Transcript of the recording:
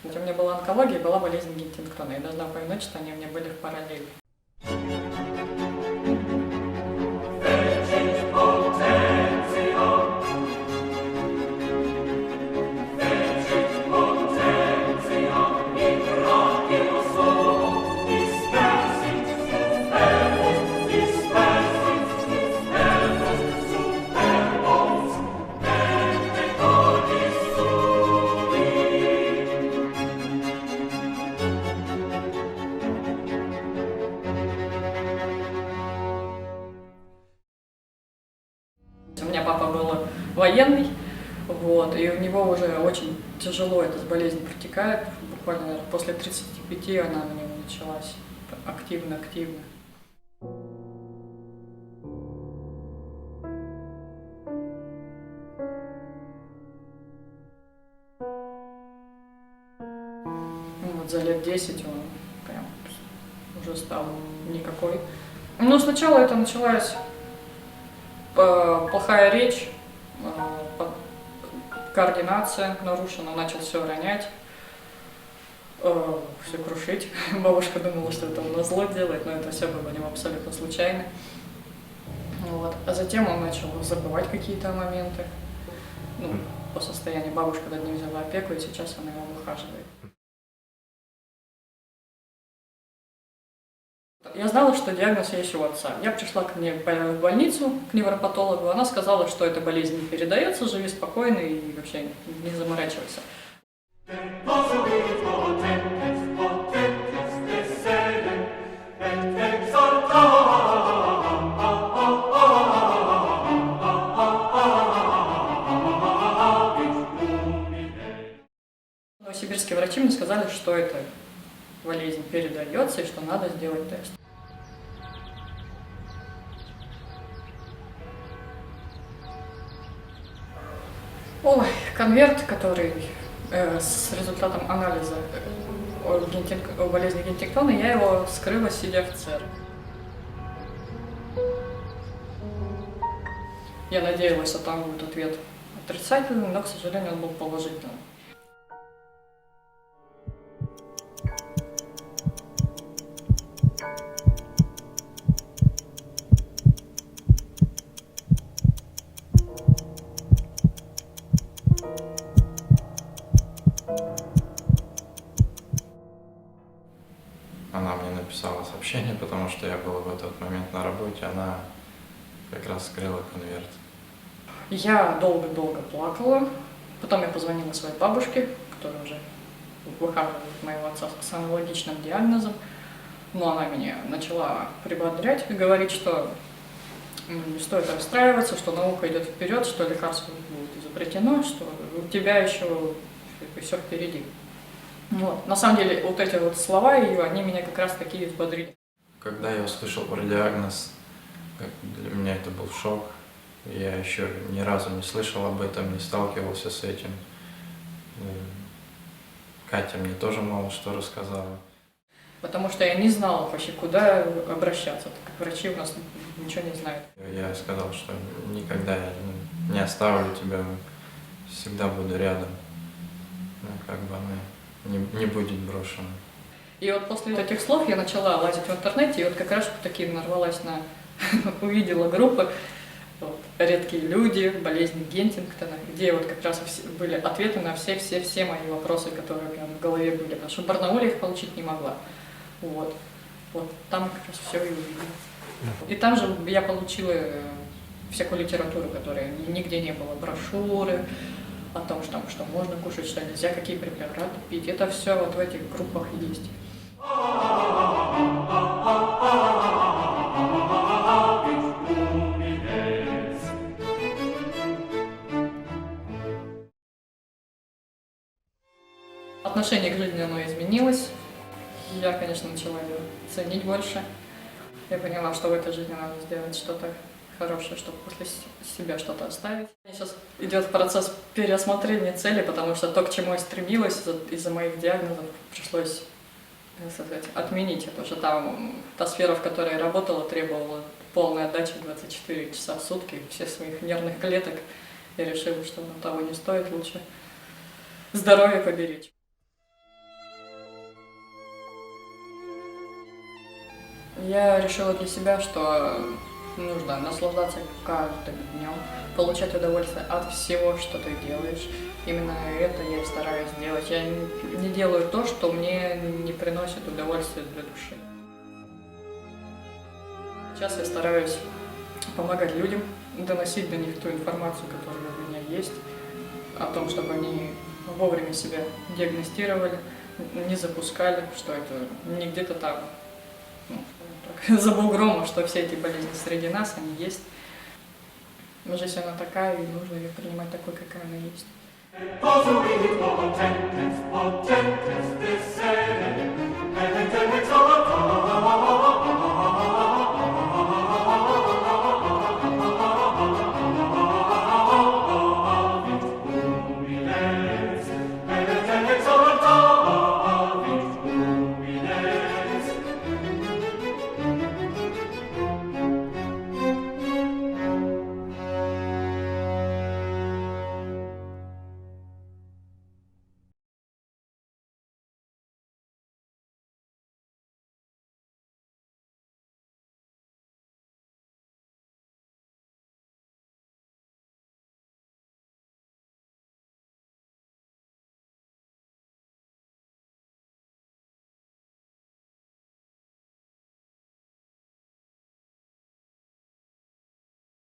У меня была онкология, была болезнь Геттингтона. Я должна поймать, что они у меня были в параллели. У меня папа был военный, вот, и у него уже очень тяжело эта болезнь протекает. Буквально после 35 она у него началась активно-активно. Ну, вот за лет 10 он прям уже стал никакой. Ну, сначала это началась плохая речь, координация нарушена, начал все ронять, все крушить. Бабушка думала, что это он назло делает, но это все было у него абсолютно случайно. Вот. А затем он начал забывать какие-то моменты. Ну, по состоянию бабушка над ним взяла опеку, и сейчас она его выхаживает. Я знала, что диагноз есть у отца. Я пришла к ней в больницу, к невропатологу. Она сказала, что эта болезнь не передается, живи спокойно и вообще не заморачивайся. Новосибирские врачи мне сказали, что эта болезнь передается и что надо сделать тест. Ой, конверт, который с результатом анализа о болезни Геттингтона, я его вскрыла, сидя в церкви. Я надеялась, что там будет ответ отрицательный, но, к сожалению, он был положительным. Она мне написала сообщение, потому что я был в этот момент на работе, она как раз вскрыла конверт. Я долго-долго плакала, потом я позвонила своей бабушке, которая уже выхаживает моего отца с аналогичным диагнозом, но она меня начала прибодрять и говорить, что не стоит расстраиваться, что наука идет вперед, что лекарство будет изобретено, что у тебя еще все впереди. Вот. На самом деле, вот эти вот слова ее, они меня как раз таки взбодрили. Когда я услышал про диагноз, для меня это был шок. Я еще ни разу не слышал об этом, не сталкивался с этим. Катя мне тоже мало что рассказала. Потому что я не знала вообще, куда обращаться, так как врачи у нас ничего не знают. Я сказал, что никогда я не оставлю тебя, всегда буду рядом. Как бы она не будет брошена. И вот после этих слов я начала лазить в интернете, и вот как раз таки нарвалась на... увидела группы вот, «Редкие люди», «Болезнь Геттингтона», где вот как раз были ответы на все мои вопросы, которые у меня в голове были, потому что в Барнауле их получить не могла. Вот там как раз все и увидела. И там же я получила всякую литературу, которая нигде не было, брошюры о том, что можно кушать, что нельзя, какие препараты пить. Это все вот в этих группах есть. Отношение к жизни оно изменилось. Я, конечно, начала ее ценить больше. Я поняла, что в этой жизни надо сделать что-то хорошее, чтобы после себя что-то оставить. Сейчас идет процесс переосмотрения цели, потому что то, к чему я стремилась, из-за моих диагнозов пришлось, так сказать, отменить. Потому что там та сфера, в которой я работала, требовала полной отдачи 24 часа в сутки, всех своих нервных клеток. Я решила, что того не стоит, лучше здоровье поберечь. Я решила для себя, что нужно наслаждаться каждым днем, получать удовольствие от всего, что ты делаешь. Именно это я и стараюсь делать. Я не делаю то, что мне не приносит удовольствия для души. Сейчас я стараюсь помогать людям, доносить до них ту информацию, которая у меня есть, о том, чтобы они вовремя себя диагностировали, не запускали, что это не где-то там, ну, так, за бугром, что все эти болезни среди нас, они есть. Жизнь она такая, и нужно ее принимать такой, какая она есть. Potentes, this